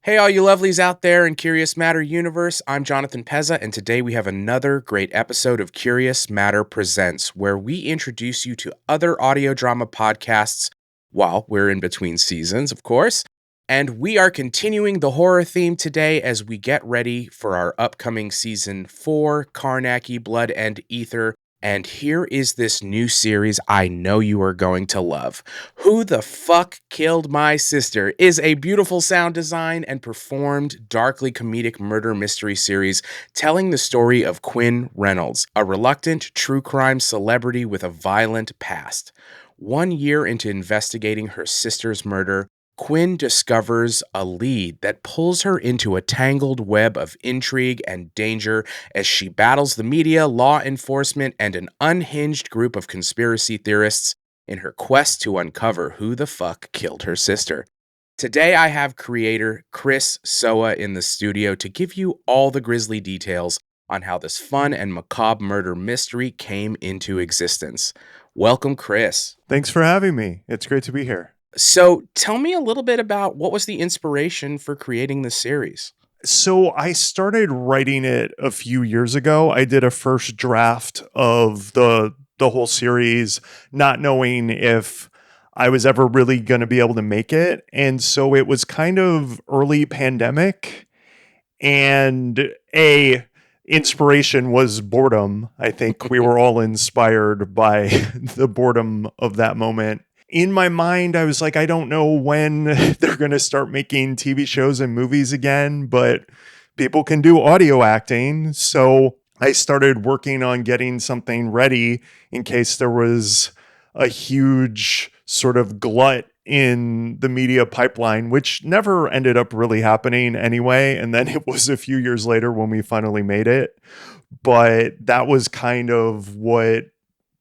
Hey, all you lovelies out there in Curious Matter universe, I'm Jonathan Pezza, and today we have another great episode of Curious Matter Presents, where we introduce you to other audio drama podcasts while we're in between seasons, of course. And we are continuing the horror theme today as we get ready for our upcoming season 4, Karnaki, Blood and Ether. And here is this new series I know you are going to love. Who the Fuck Killed My Sister is a beautiful sound design and performed darkly comedic murder mystery series telling the story of Quinn Reynolds, a reluctant true crime celebrity with a violent past. 1 year into investigating her sister's murder, Quinn discovers a lead that pulls her into a tangled web of intrigue and danger as she battles the media, law enforcement, and an unhinged group of conspiracy theorists in her quest to uncover who the fuck killed her sister. Today, I have creator Chris Sowa in the studio to give you all the grisly details on how this fun and macabre murder mystery came into existence. Welcome, Chris. Thanks for having me. It's great to be here. So tell me a little bit about what was the inspiration for creating this series? So I started writing it a few years ago. I did a first draft of the whole series, not knowing if I was ever really going to be able to make it. And so it was kind of early pandemic, and inspiration was boredom. I think we were all inspired by the boredom of that moment. In my mind, I was like, I don't know when they're going to start making TV shows and movies again, but people can do audio acting. So I started working on getting something ready in case there was a huge sort of glut in the media pipeline, which never ended up really happening anyway. And then it was a few years later when we finally made it. But that was kind of what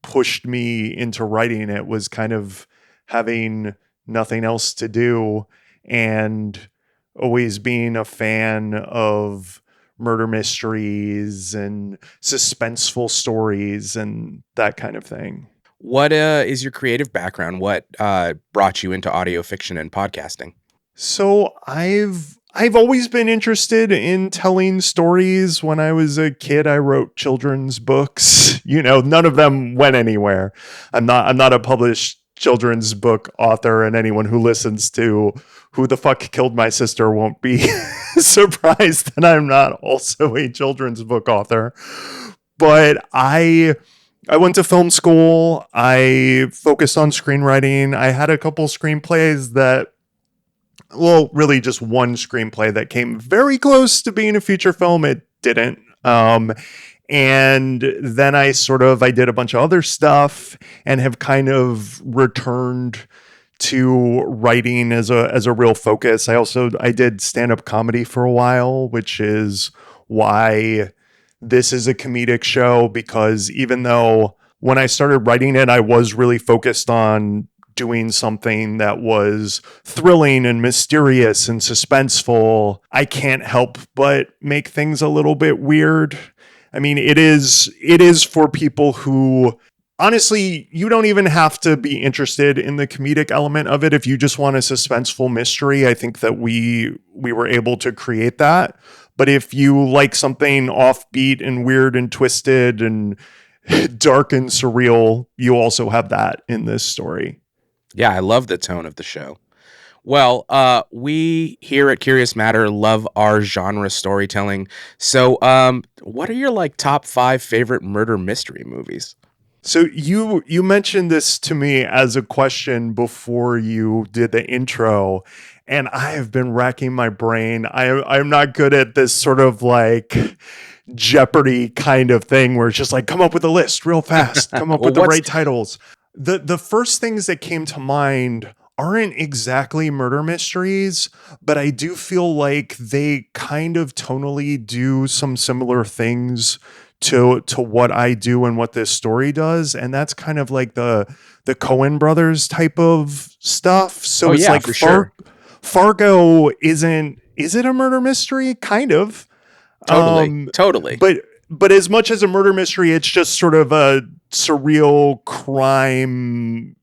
pushed me into writing it, was kind of having nothing else to do and always being a fan of murder mysteries and suspenseful stories and that kind of thing. What is your creative background? What brought you into audio fiction and podcasting? So I've always been interested in telling stories. When I was a kid, I wrote children's books. None of them went anywhere. I'm not a published children's book author, and anyone who listens to Who the Fuck Killed My Sister won't be surprised that I'm not also a children's book author. But I went to film school. I focused on screenwriting. I had a couple screenplays really just one screenplay that came very close to being a feature film. It didn't. And then I did a bunch of other stuff and have kind of returned to writing as a real focus. I did stand-up comedy for a while, which is why this is a comedic show, because even though when I started writing it, I was really focused on doing something that was thrilling and mysterious and suspenseful, I can't help but make things a little bit weird. I mean, it is for people who, honestly, you don't even have to be interested in the comedic element of it. If you just want a suspenseful mystery, I think that we were able to create that. But if you like something offbeat and weird and twisted and dark and surreal, you also have that in this story. Yeah, I love the tone of the show. Well, we here at Curious Matter love our genre storytelling. So, what are your top 5 favorite murder mystery movies? So you mentioned this to me as a question before you did the intro, and I have been racking my brain. I'm not good at this sort of Jeopardy kind of thing where it's just come up with a list real fast, come up with the right titles. The first things that came to mind aren't exactly murder mysteries, but I do feel like they kind of tonally do some similar things to what I do and what this story does. And that's kind of like the Coen brothers type of stuff. So it's for sure. Fargo is it a murder mystery? Kind of. Totally. But as much as a murder mystery, it's just sort of a surreal crime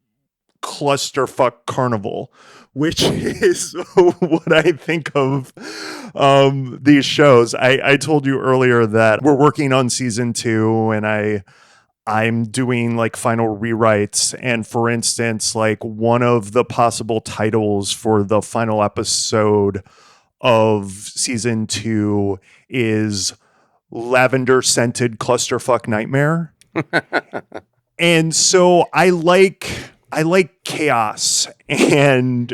clusterfuck carnival, which is what I think of these shows. I told you earlier that we're working on season 2, and I'm doing like final rewrites. And for instance, like one of the possible titles for the final episode of season 2 is Lavender Scented Clusterfuck Nightmare. And so I like chaos, and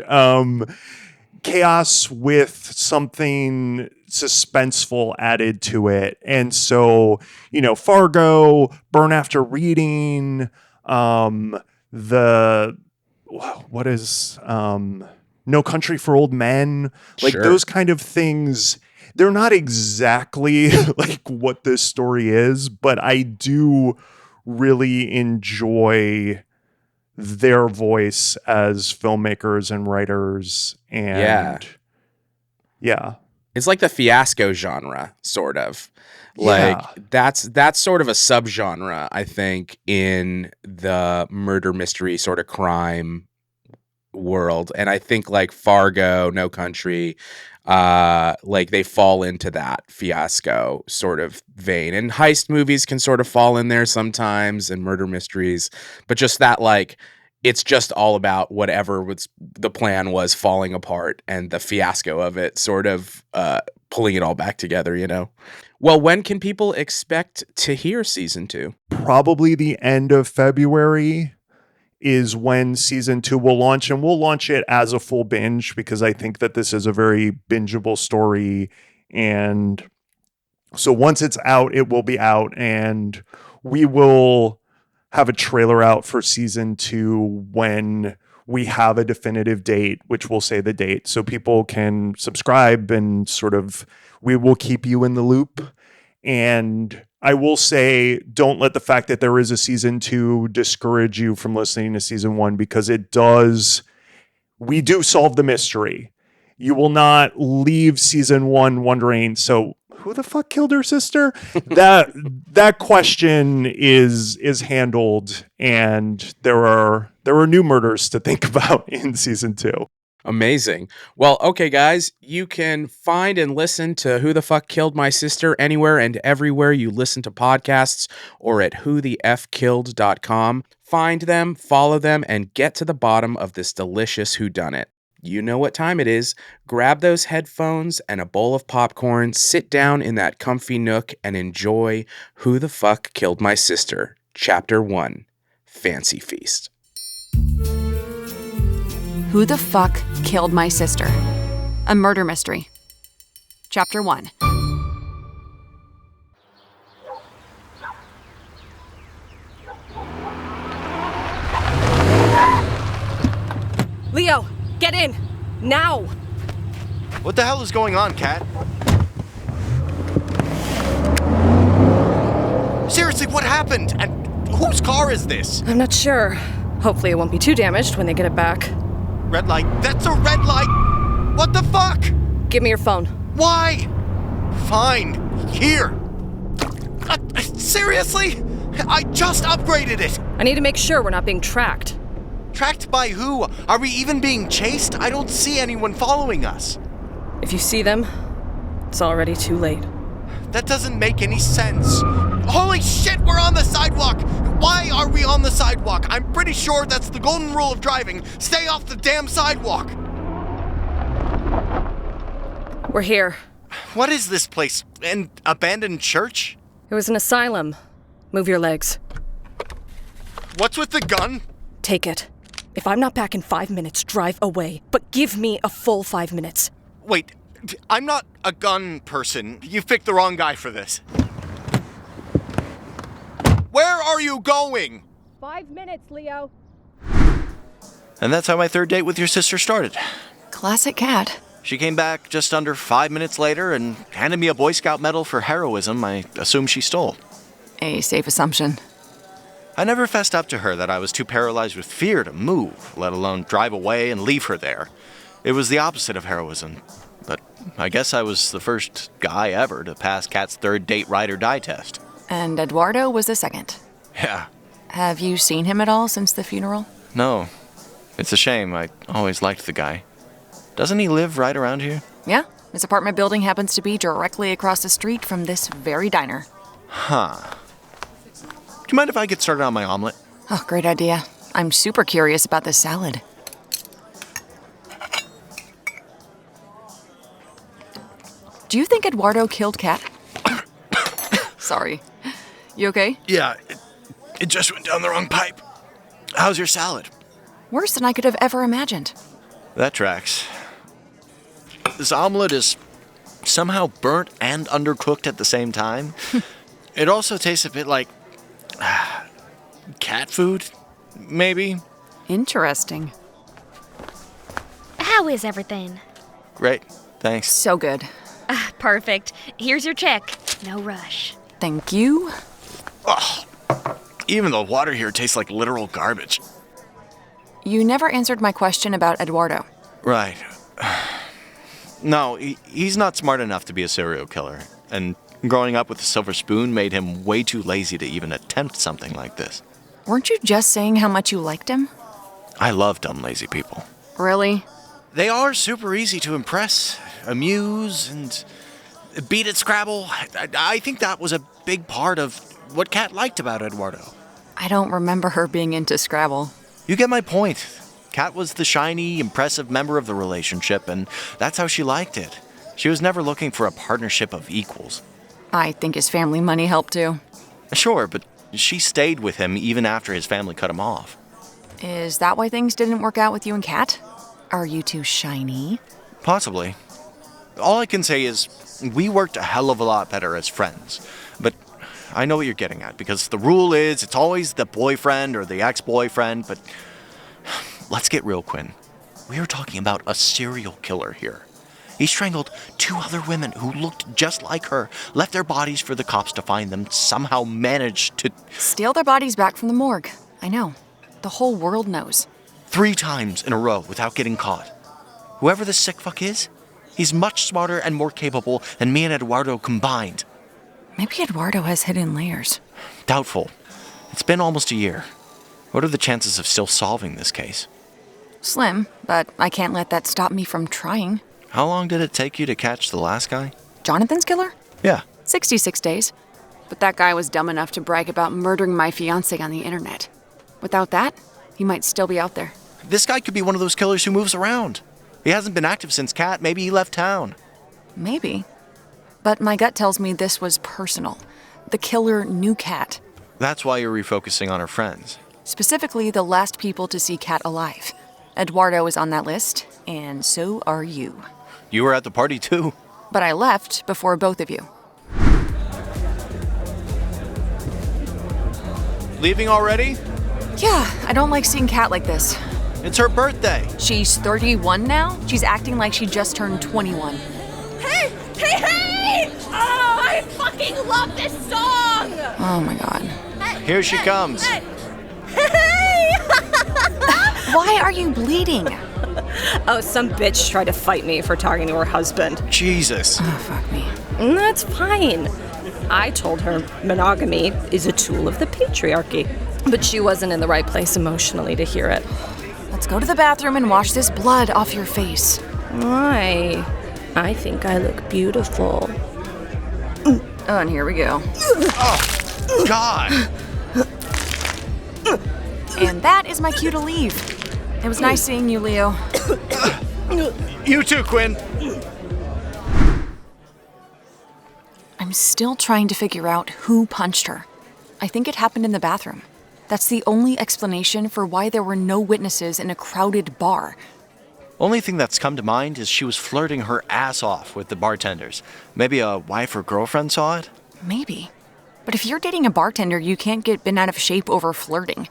chaos with something suspenseful added to it. And so, Fargo, Burn After Reading, No Country for Old Men, like Sure. those kind of things. They're not exactly like what this story is, but I do really enjoy their voice as filmmakers and writers. And yeah. It's like the fiasco genre, sort of. Yeah. Like that's sort of a subgenre, I think, in the murder mystery sort of crime world. And I think like Fargo, No Country, like they fall into that fiasco sort of vein. And heist movies can sort of fall in there sometimes, and murder mysteries, but just that, like, it's just all about whatever was the plan was falling apart, and the fiasco of it sort of pulling it all back together. Well, when can people expect to hear season 2? Probably the end of February is when season 2 will launch, and we'll launch it as a full binge because I think that this is a very bingeable story. And so once it's out, it will be out, and we will have a trailer out for season 2 when we have a definitive date, which will say the date, so people can subscribe, and sort of we will keep you in the loop. And I will say, don't let the fact that there is a season 2 discourage you from listening to season 1, because it does. We do solve the mystery. You will not leave season 1 wondering, so who the fuck killed her sister? That question is handled, and there are new murders to think about in season 2. Amazing. Well, okay, guys, you can find and listen to Who the Fuck Killed My Sister anywhere and everywhere you listen to podcasts, or at whothefkilled.com. Find them, follow them, and get to the bottom of this delicious whodunit. You know what time it is. Grab those headphones and a bowl of popcorn, sit down in that comfy nook, and enjoy Who the Fuck Killed My Sister, Chapter 1, Fancy Feast. Who the Fuck Killed My Sister? A Murder Mystery. Chapter 1. Leo, get in! Now! What the hell is going on, Kat? Seriously, what happened? And whose car is this? I'm not sure. Hopefully it won't be too damaged when they get it back. Red light. That's a red light! What the fuck? Give me your phone. Why? Fine. Here. Seriously? I just upgraded it. I need to make sure we're not being tracked. Tracked by who? Are we even being chased? I don't see anyone following us. If you see them, it's already too late. That doesn't make any sense. Holy shit, we're on the sidewalk! Why are we on the sidewalk? I'm pretty sure that's the golden rule of driving. Stay off the damn sidewalk! We're here. What is this place? An abandoned church? It was an asylum. Move your legs. What's with the gun? Take it. If I'm not back in 5 minutes, drive away. But give me a full 5 minutes. Wait, I'm not a gun person. You picked the wrong guy for this. Where are you going? 5 minutes, Leo. And that's how my third date with your sister started. Classic Cat. She came back just under 5 minutes later and handed me a Boy Scout medal for heroism I assume she stole. A safe assumption. I never fessed up to her that I was too paralyzed with fear to move, let alone drive away and leave her there. It was the opposite of heroism. But I guess I was the first guy ever to pass Kat's third date ride or die test. And Eduardo was the second. Yeah. Have you seen him at all since the funeral? No. It's a shame. I always liked the guy. Doesn't he live right around here? Yeah, his apartment building happens to be directly across the street from this very diner. Huh. Do you mind if I get started on my omelet? Oh, great idea. I'm super curious about this salad. Do you think Eduardo killed Kat? Sorry. You okay? Yeah, it just went down the wrong pipe. How's your salad? Worse than I could have ever imagined. That tracks. This omelet is somehow burnt and undercooked at the same time. It also tastes a bit like cat food, maybe? Interesting. How is everything? Great, thanks. So good. Perfect. Here's your check. No rush. Thank you. Ugh. Even the water here tastes like literal garbage. You never answered my question about Eduardo. Right. No, he's not smart enough to be a serial killer. And growing up with a silver spoon made him way too lazy to even attempt something like this. Weren't you just saying how much you liked him? I love dumb, lazy people. Really? They are super easy to impress, amuse, and beat at Scrabble. I think that was a big part of what Kat liked about Eduardo. I don't remember her being into Scrabble. You get my point. Kat was the shiny, impressive member of the relationship, and that's how she liked it. She was never looking for a partnership of equals. I think his family money helped too. Sure, but she stayed with him even after his family cut him off. Is that why things didn't work out with you and Kat? Are you too shiny? Possibly. All I can say is we worked a hell of a lot better as friends. But I know what you're getting at, because the rule is it's always the boyfriend or the ex-boyfriend, but let's get real, Quinn. We are talking about a serial killer here. He strangled 2 other women who looked just like her, left their bodies for the cops to find them, somehow managed to... Steal their bodies back from the morgue. I know. The whole world knows. 3 times in a row without getting caught. Whoever this sick fuck is, he's much smarter and more capable than me and Eduardo combined. Maybe Eduardo has hidden layers. Doubtful. It's been almost a year. What are the chances of still solving this case? Slim, but I can't let that stop me from trying. How long did it take you to catch the last guy? Jonathan's killer? Yeah. 66 days. But that guy was dumb enough to brag about murdering my fiancé on the internet. Without that, he might still be out there. This guy could be one of those killers who moves around. He hasn't been active since Kat. Maybe he left town. Maybe. But my gut tells me this was personal. The killer knew Kat. That's why you're refocusing on her friends. Specifically, the last people to see Kat alive. Eduardo is on that list, and so are you. You were at the party too. But I left before both of you. Leaving already? Yeah, I don't like seeing Kat like this. It's her birthday. She's 31 now? She's acting like she just turned 21. Hey! Hey, hey! Oh, I fucking love this song! Oh my god. Here she comes. Hey! Why are you bleeding? Oh, some bitch tried to fight me for talking to her husband. Jesus. Oh, fuck me. That's fine. I told her monogamy is a tool of the patriarchy. But she wasn't in the right place emotionally to hear it. Let's go to the bathroom and wash this blood off your face. Why? I think I look beautiful. Oh, and here we go. Oh, God. And that is my cue to leave. It was nice seeing you, Leo. You too, Quinn. I'm still trying to figure out who punched her. I think it happened in the bathroom. That's the only explanation for why there were no witnesses in a crowded bar. Only thing that's come to mind is she was flirting her ass off with the bartenders. Maybe a wife or girlfriend saw it? Maybe. But if you're dating a bartender, you can't get bent out of shape over flirting.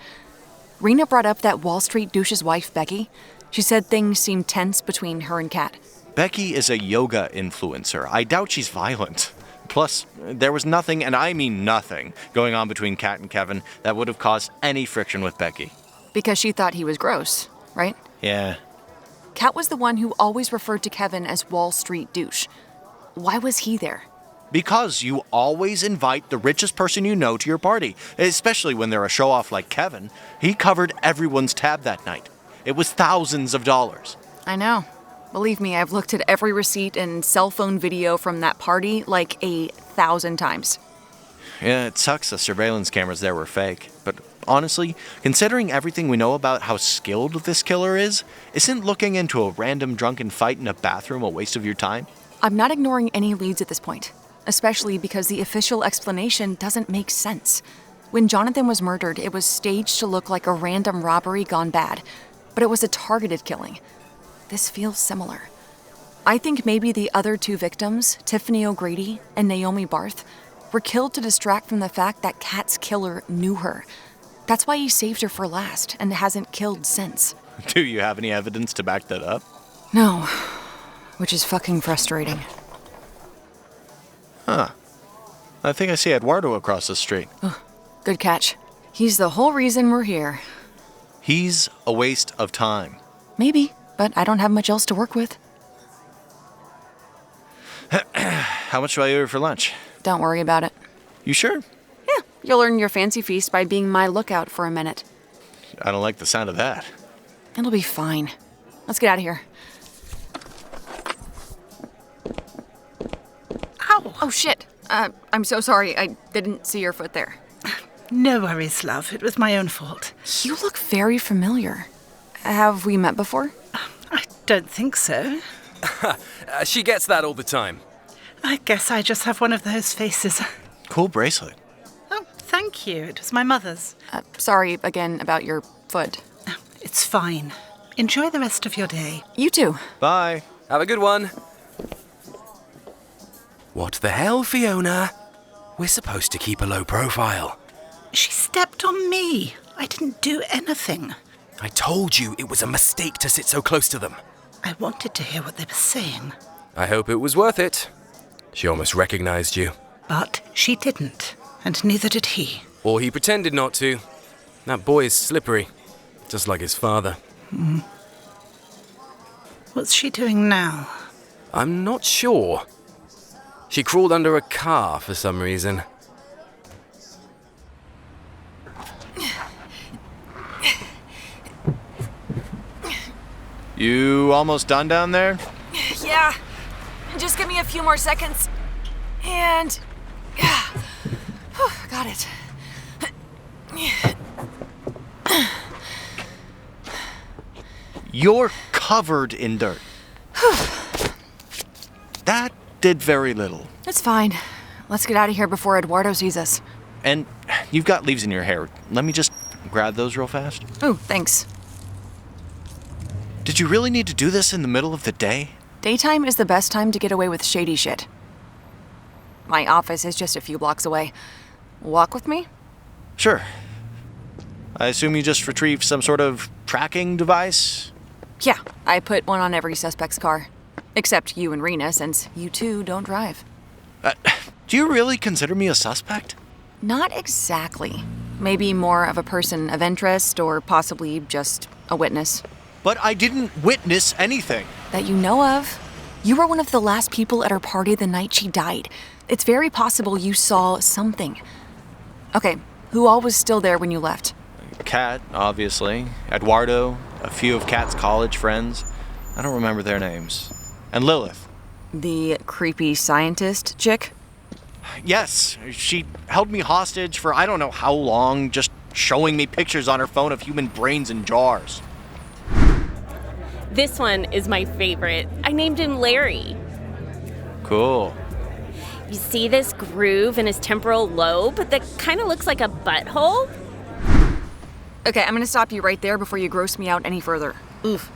Rena brought up that Wall Street douche's wife, Becky. She said things seemed tense between her and Kat. Becky is a yoga influencer. I doubt she's violent. Plus, there was nothing, and I mean nothing, going on between Kat and Kevin that would have caused any friction with Becky. Because she thought he was gross, right? Yeah. Kat was the one who always referred to Kevin as Wall Street douche. Why was he there? Because you always invite the richest person you know to your party, especially when they're a show-off like Kevin. He covered everyone's tab that night. It was thousands of dollars. I know. Believe me, I've looked at every receipt and cell phone video from that party like 1,000 times. Yeah, it sucks the surveillance cameras there were fake. But honestly, considering everything we know about how skilled this killer is, isn't looking into a random drunken fight in a bathroom a waste of your time? I'm not ignoring any leads at this point, especially because the official explanation doesn't make sense. When Jonathan was murdered, it was staged to look like a random robbery gone bad, but it was a targeted killing. This feels similar. I think maybe the other two victims, Tiffany O'Grady and Naomi Barth, were killed to distract from the fact that Kat's killer knew her. That's why he saved her for last and hasn't killed since. Do you have any evidence to back that up? No, which is fucking frustrating. Huh. I think I see Eduardo across the street. Good catch. He's the whole reason we're here. He's a waste of time. Maybe, but I don't have much else to work with. How much do I owe you for lunch? Don't worry about it. You sure? Yeah, you'll earn your fancy feast by being my lookout for a minute. I don't like the sound of that. It'll be fine. Let's get out of here. Ow! Oh, shit. I'm so sorry. I didn't see your foot there. No worries, love. It was my own fault. You look very familiar. Have we met before? I don't think so. She gets that all the time. I guess I just have one of those faces. Cool bracelet. Oh, thank you. It was my mother's. Sorry again about your foot. It's fine. Enjoy the rest of your day. You too. Bye. Have a good one. What the hell, Fiona? We're supposed to keep a low profile. She stepped on me. I didn't do anything. I told you it was a mistake to sit so close to them. I wanted to hear what they were saying. I hope it was worth it. She almost recognized you. But she didn't, and neither did he. Or he pretended not to. That boy is slippery, just like his father. What's she doing now? I'm not sure. She crawled under a car for some reason. You almost done down there? Yeah. Just give me a few more seconds. And... yeah. Got it. You're covered in dirt. That did very little. It's fine. Let's get out of here before Eduardo sees us. And you've got leaves in your hair. Let me just grab those real fast. Oh, thanks. Did you really need to do this in the middle of the day? Daytime is the best time to get away with shady shit. My office is just a few blocks away. Walk with me? Sure. I assume you just retrieved some sort of tracking device? Yeah, I put one on every suspect's car. Except you and Rena, since you two don't drive. Do you really consider me a suspect? Not exactly. Maybe more of a person of interest, or possibly just a witness. But I didn't witness anything. That you know of. You were one of the last people at her party the night she died. It's very possible you saw something. Okay, who all was still there when you left? Kat, obviously. Eduardo, a few of Kat's college friends. I don't remember their names. And Lilith. The creepy scientist chick? Yes, she held me hostage for I don't know how long, just showing me pictures on her phone of human brains in jars. This one is my favorite. I named him Larry. Cool. You see this groove in his temporal lobe that kind of looks like a butthole? Okay, I'm gonna stop you right there before you gross me out any further. Oof.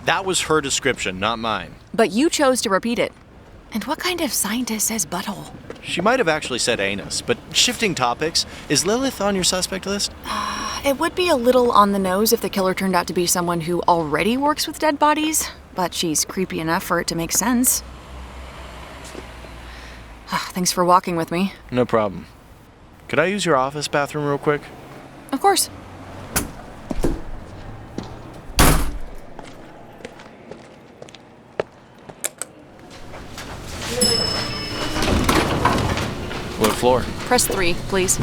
That was her description, not mine. But you chose to repeat it. And what kind of scientist says butthole? She might have actually said anus, but shifting topics, is Lilith on your suspect list? It would be a little on the nose if the killer turned out to be someone who already works with dead bodies, but she's creepy enough for it to make sense. Thanks for walking with me. No problem. Could I use your office bathroom real quick? Of course. What floor? Press 3, please.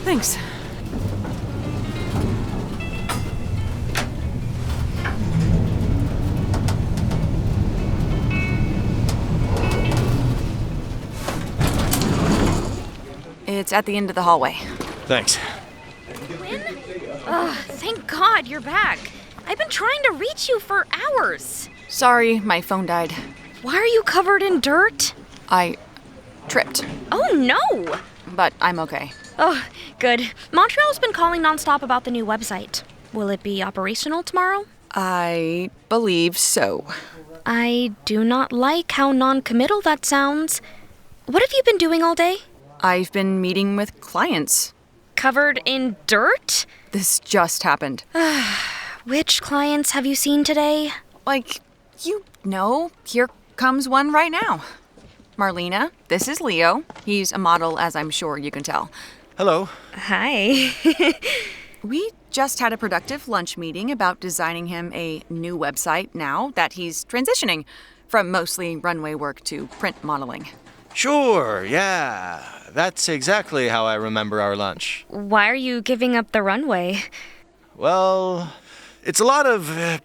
Thanks. It's at the end of the hallway. Thanks. Quinn? Ugh, thank God you're back. I've been trying to reach you for hours. Sorry, my phone died. Why are you covered in dirt? I tripped, Oh, no! but I'm okay. Oh, good. Montreal's been calling nonstop about the new website. Will it be operational tomorrow? I believe so. I do not like how non-committal that sounds. What have you been doing all day? I've been meeting with clients. Covered in dirt? This just happened. Which clients have you seen today? Like, you know, here comes one right now. Marlena, this is Leo. He's a model, as I'm sure you can tell. Hello. Hi. We just had a productive lunch meeting about designing him a new website now that he's transitioning from mostly runway work to print modeling. Sure, yeah. That's exactly how I remember our lunch. Why are you giving up the runway? Well, it's a lot of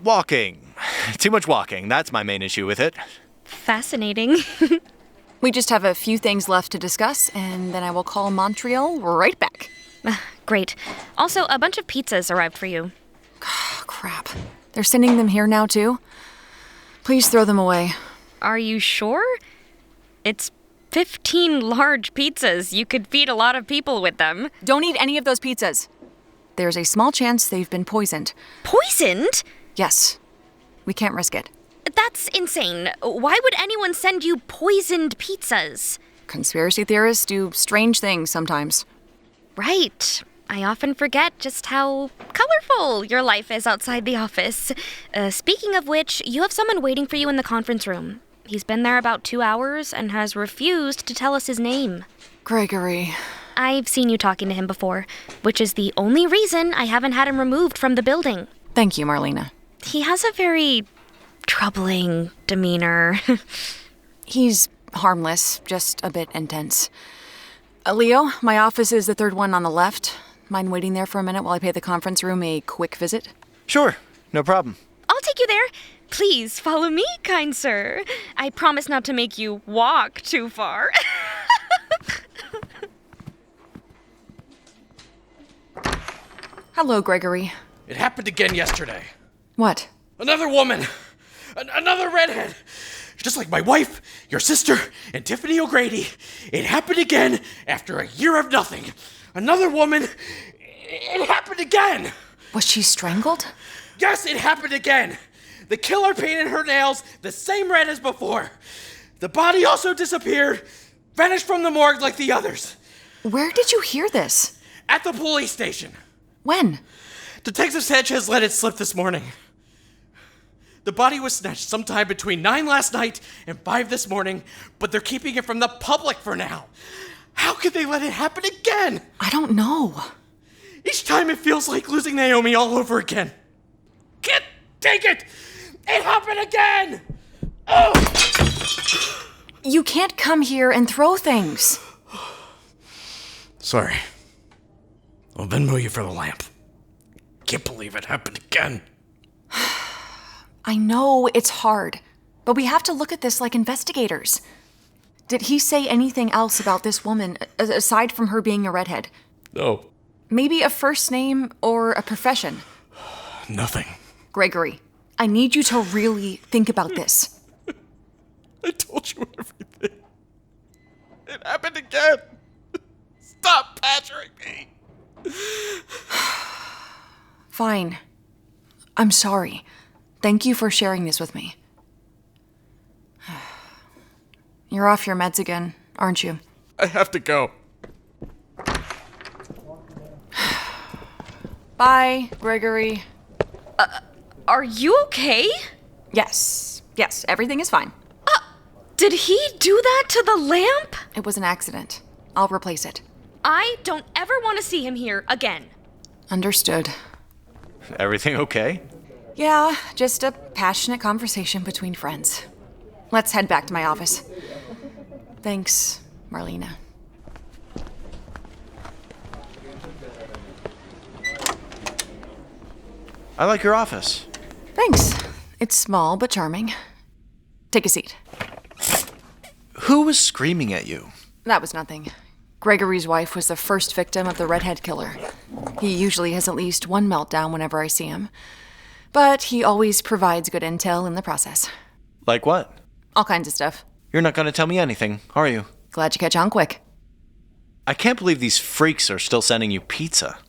walking. Too much walking. That's my main issue with it. Fascinating. We just have a few things left to discuss, and then I will call Montreal right back. Great. Also, a bunch of pizzas arrived for you. Oh, crap. They're sending them here now, too? Please throw them away. Are you sure? It's 15 large pizzas. You could feed a lot of people with them. Don't eat any of those pizzas. There's a small chance they've been poisoned. Poisoned? Yes. We can't risk it. That's insane. Why would anyone send you poisoned pizzas? Conspiracy theorists do strange things sometimes. Right. I often forget just how colorful your life is outside the office. Speaking of which, you have someone waiting for you in the conference room. He's been there about 2 hours and has refused to tell us his name. Gregory. I've seen you talking to him before, which is the only reason I haven't had him removed from the building. Thank you, Marlena. He has a very troubling demeanor. He's harmless, just a bit intense. Leo, my office is the third one on the left. Mind waiting there for a minute while I pay the conference room a quick visit? Sure, no problem. I'll take you there. Please follow me, kind sir. I promise not to make you walk too far. Hello, Gregory. It happened again yesterday. What? Another woman. Another redhead. Just like my wife, your sister, and Tiffany O'Grady. It happened again after a year of nothing. Another woman. It happened again. Was she strangled? Yes, it happened again. The killer painted her nails the same red as before. The body also disappeared, vanished from the morgue like the others. Where did you hear this? At the police station. When? Detective Sanchez let it slip this morning. The body was snatched sometime between 9 last night and 5 this morning, but they're keeping it from the public for now. How could they let it happen again? I don't know. Each time it feels like losing Naomi all over again. Can't take it! It happened again! Oh! You can't come here and throw things. Sorry. I'll Venmo you for the lamp. Can't believe it happened again. I know it's hard, but we have to look at this like investigators. Did he say anything else about this woman, aside from her being a redhead? No. Maybe a first name or a profession? Nothing. Gregory, I need you to really think about this. I told you everything. It happened again. Stop badgering me. Fine. I'm sorry. Thank you for sharing this with me. You're off your meds again, aren't you? I have to go. Bye, Gregory. Are you okay? Yes, everything is fine. Did he do that to the lamp? It was an accident. I'll replace it. I don't ever want to see him here again. Understood. Everything okay? Yeah, just a passionate conversation between friends. Let's head back to my office. Thanks, Marlena. I like your office. Thanks. It's small but charming. Take a seat. Who was screaming at you? That was nothing. Gregory's wife was the first victim of the redhead killer. He usually has at least one meltdown whenever I see him. But he always provides good intel in the process. Like what? All kinds of stuff. You're not going to tell me anything, are you? Glad you catch on quick. I can't believe these freaks are still sending you pizza.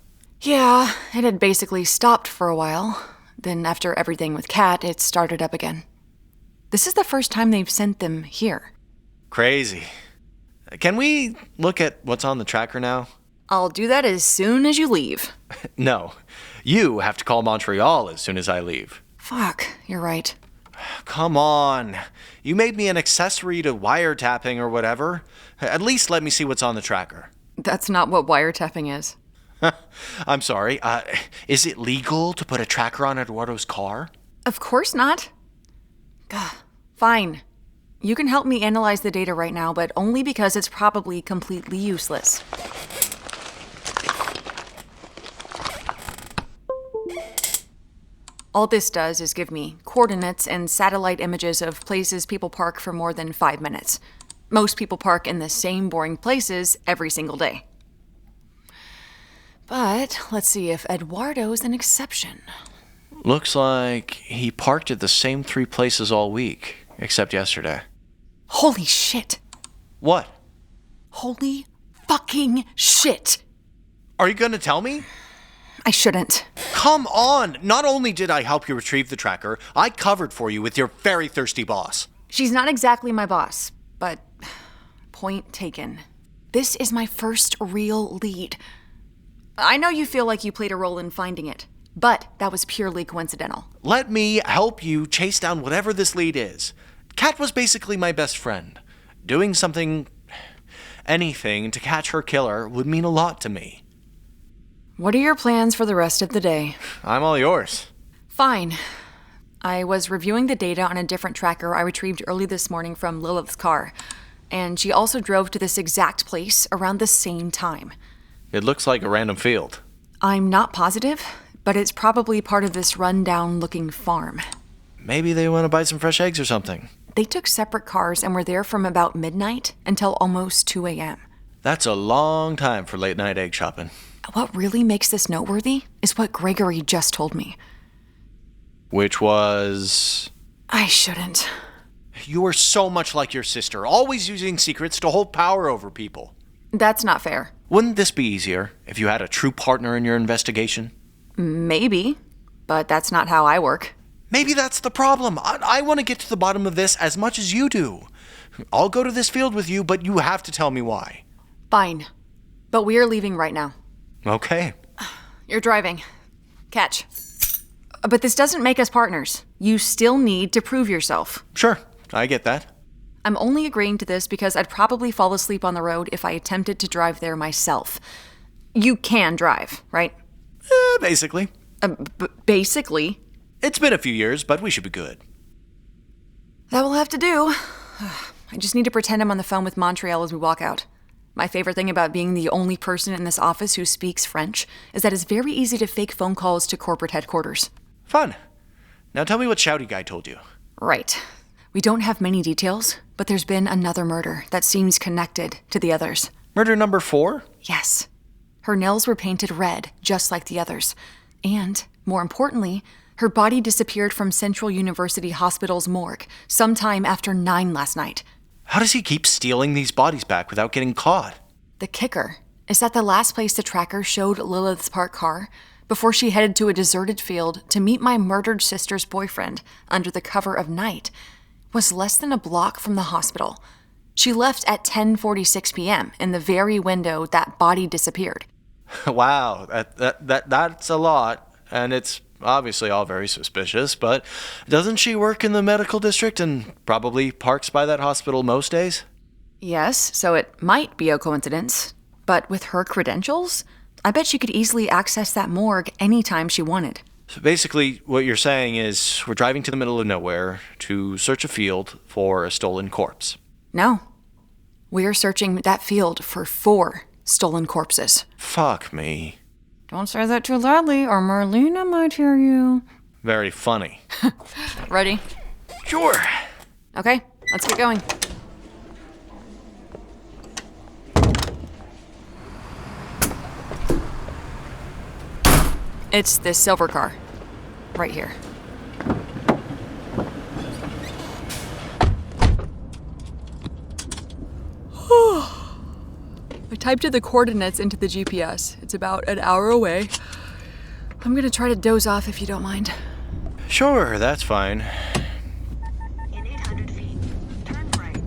Yeah, it had basically stopped for a while. Then after everything with Kat, it started up again. This is the first time they've sent them here. Crazy. Can we look at what's on the tracker now? I'll do that as soon as you leave. No. You have to call Montreal as soon as I leave. Fuck, you're right. Come on. You made me an accessory to wiretapping or whatever. At least let me see what's on the tracker. That's not what wiretapping is. I'm sorry. Is it legal to put a tracker on Eduardo's car? Of course not. Gah, fine. You can help me analyze the data right now, but only because it's probably completely useless. All this does is give me coordinates and satellite images of places people park for more than 5 minutes. Most people park in the same boring places every single day. But let's see if Eduardo's an exception. Looks like he parked at the same 3 places all week, except yesterday. Holy shit. What? Holy fucking shit. Are you going to tell me? I shouldn't. Come on! Not only did I help you retrieve the tracker, I covered for you with your very thirsty boss. She's not exactly my boss, but point taken. This is my first real lead. I know you feel like you played a role in finding it, but that was purely coincidental. Let me help you chase down whatever this lead is. Kat was basically my best friend. Doing anything to catch her killer would mean a lot to me. What are your plans for the rest of the day? I'm all yours. Fine. I was reviewing the data on a different tracker I retrieved early this morning from Lilith's car, and she also drove to this exact place around the same time. It looks like a random field. I'm not positive, but it's probably part of this run-down-looking farm. Maybe they want to buy some fresh eggs or something. They took separate cars and were there from about midnight until almost 2 a.m. That's a long time for late-night egg shopping. What really makes this noteworthy is what Gregory just told me. Which was... I shouldn't. You are so much like your sister, always using secrets to hold power over people. That's not fair. Wouldn't this be easier if you had a true partner in your investigation? Maybe, but that's not how I work. Maybe that's the problem. I want to get to the bottom of this as much as you do. I'll go to this field with you, but you have to tell me why. Fine, but we are leaving right now. Okay. You're driving. Catch. But this doesn't make us partners. You still need to prove yourself. Sure, I get that. I'm only agreeing to this because I'd probably fall asleep on the road if I attempted to drive there myself. You can drive, right? Basically. Basically? It's been a few years, but we should be good. That will have to do. I just need to pretend I'm on the phone with Montreal as we walk out. My favorite thing about being the only person in this office who speaks French is that it's very easy to fake phone calls to corporate headquarters. Fun. Now tell me what Shouty Guy told you. Right. We don't have many details, but there's been another murder that seems connected to the others. Murder number 4? Yes. Her nails were painted red, just like the others. And, more importantly, her body disappeared from Central University Hospital's morgue sometime after 9 last night. How does he keep stealing these bodies back without getting caught? The kicker is that the last place the tracker showed Lilith's parked car before she headed to a deserted field to meet my murdered sister's boyfriend under the cover of night was less than a block from the hospital. She left at 10:46 p.m. in the very window that body disappeared. Wow, that's a lot, and it's obviously all very suspicious, but doesn't she work in the medical district and probably parks by that hospital most days? Yes, so it might be a coincidence, but with her credentials, I bet she could easily access that morgue anytime she wanted. So basically, what you're saying is we're driving to the middle of nowhere to search a field for a stolen corpse. No. We're searching that field for 4 stolen corpses. Fuck me. Don't say that too loudly, or Marlena might hear you. Very funny. Ready? Sure. Okay, let's get going. It's this silver car. Right here. I typed in the coordinates into the GPS. It's about an hour away. I'm gonna try to doze off if you don't mind. Sure, that's fine. In 800 feet, turn right.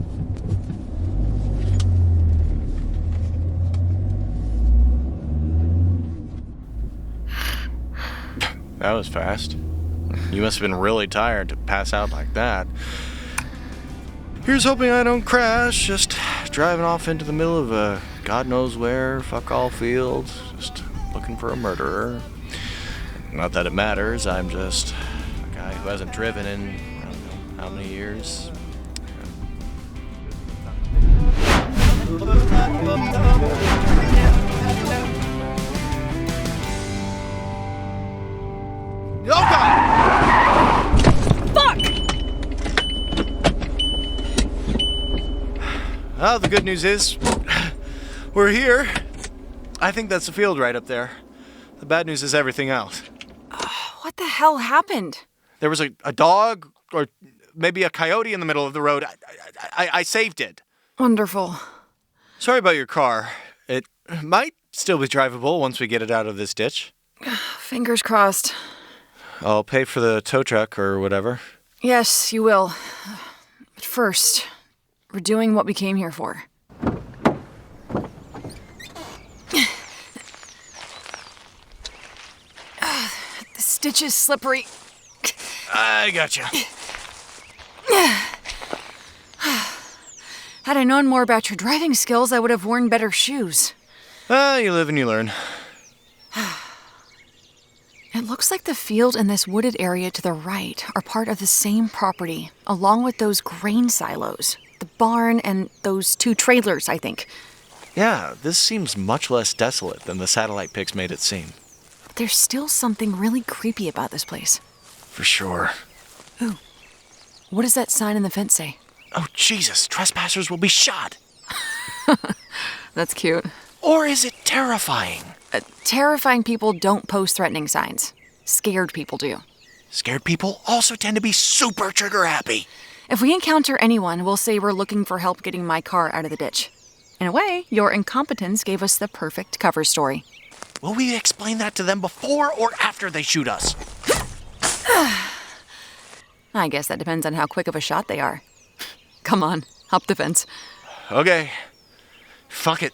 That was fast. You must have been really tired to pass out like that. Here's hoping I don't crash, just driving off into the middle of a God knows where, fuck all fields, just looking for a murderer. Not that it matters, I'm just a guy who hasn't driven in, I don't know, how many years. Oh God! Well, the good news is, we're here. I think that's the field right up there. The bad news is everything else. What the hell happened? There was a dog, or maybe a coyote in the middle of the road. I saved it. Wonderful. Sorry about your car. It might still be drivable once we get it out of this ditch. Fingers crossed. I'll pay for the tow truck or whatever. Yes, you will. But first, we're doing what we came here for. The stitch is slippery. I gotcha. Had I known more about your driving skills, I would have worn better shoes. You live and you learn. It looks like the field and this wooded area to the right are part of the same property, along with those grain silos, the barn, and those 2 trailers, I think. Yeah, this seems much less desolate than the satellite pics made it seem. But there's still something really creepy about this place. For sure. Ooh, what does that sign in the fence say? Oh, Jesus, trespassers will be shot. That's cute. Or is it terrifying? Terrifying people don't post threatening signs. Scared people do. Scared people also tend to be super trigger happy. If we encounter anyone, we'll say we're looking for help getting my car out of the ditch. In a way, your incompetence gave us the perfect cover story. Will we explain that to them before or after they shoot us? I guess that depends on how quick of a shot they are. Come on, hop the fence. Okay. Fuck it.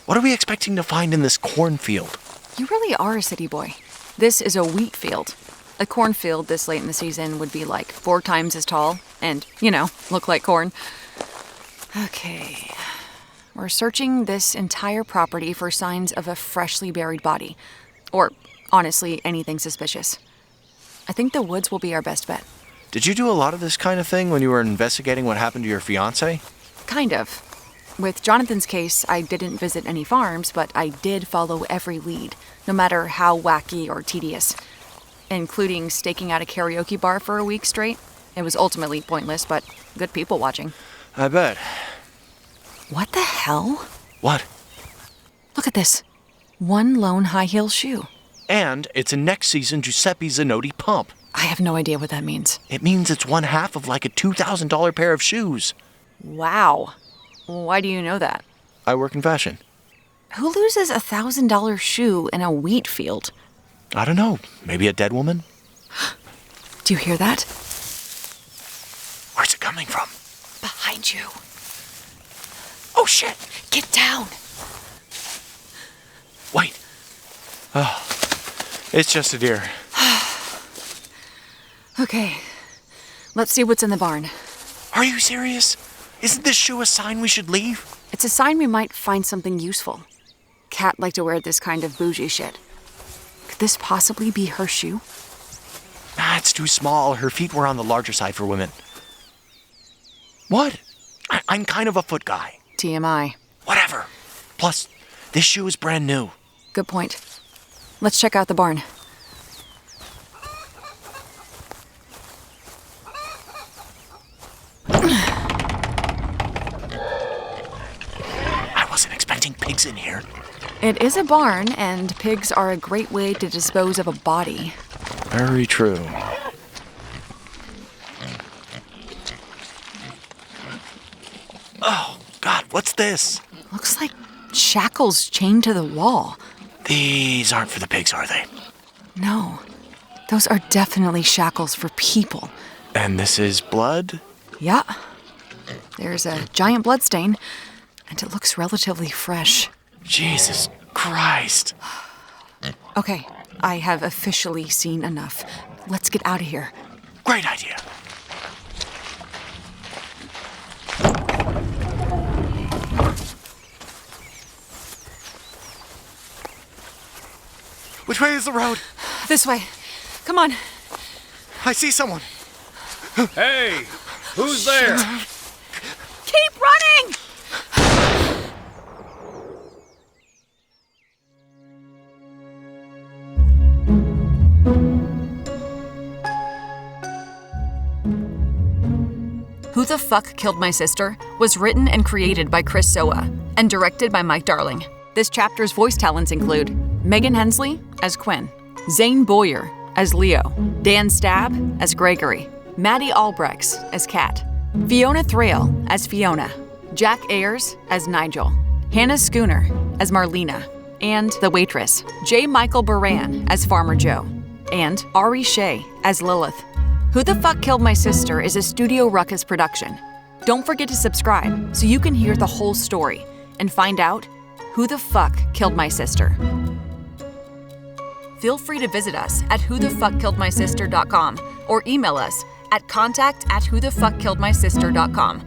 What are we expecting to find in this cornfield? You really are a city boy. This is a wheat field. A cornfield this late in the season would be like 4 times as tall and, look like corn. Okay. We're searching this entire property for signs of a freshly buried body. Or, honestly, anything suspicious. I think the woods will be our best bet. Did you do a lot of this kind of thing when you were investigating what happened to your fiancé? Kind of. With Jonathan's case, I didn't visit any farms, but I did follow every lead, no matter how wacky or tedious. Including staking out a karaoke bar for a week straight. It was ultimately pointless, but good people watching. I bet. What the hell? What? Look at this. 1 lone high-heel shoe. And it's a next season Giuseppe Zanotti pump. I have no idea what that means. It means it's 1/2 of like a $2,000 pair of shoes. Wow. Why do you know that? I work in fashion. Who loses a $1,000 shoe in a wheat field? I don't know. Maybe a dead woman? Do you hear that? Where's it coming from? Behind you. Oh, shit! Get down. Wait. Oh, it's just a deer. Okay. Let's see what's in the barn. Are you serious? Isn't this shoe a sign we should leave? It's a sign we might find something useful. Kat liked to wear this kind of bougie shit. Could this possibly be her shoe? Nah, it's too small. Her feet were on the larger side for women. What? I'm kind of a foot guy. TMI. Whatever. Plus, this shoe is brand new. Good point. Let's check out the barn. I wasn't expecting pigs in here. It is a barn, and pigs are a great way to dispose of a body. Very true. Oh, God, what's this? Looks like shackles chained to the wall. These aren't for the pigs, are they? No, those are definitely shackles for people. And this is blood? Yeah. There's a giant bloodstain, and it looks relatively fresh. Jesus Christ. Okay, I have officially seen enough. Let's get out of here. Great idea. Which way is the road? This way. Come on. I see someone. Hey, who's there? Keep running! Who the Fuck Killed My Sister was written and created by Chris Sowa and directed by Mike Darling. This chapter's voice talents include Megan Hensley as Quinn, Zane Boyer as Leo, Dan Stab as Gregory, Maddie Albrechts as Kat, Fiona Thrale as Fiona, Jack Ayers as Nigel, Hannah Schooner as Marlena, and the waitress, J. Michael Baran as Farmer Joe, and Ari Shea as Lilith. Who the Fuck Killed My Sister is a Studio Ruckus production. Don't forget to subscribe so you can hear the whole story and find out who the fuck killed my sister. Feel free to visit us at whothefuckkilledmysister.com or email us at contact@whothefuckkilledmysister.com.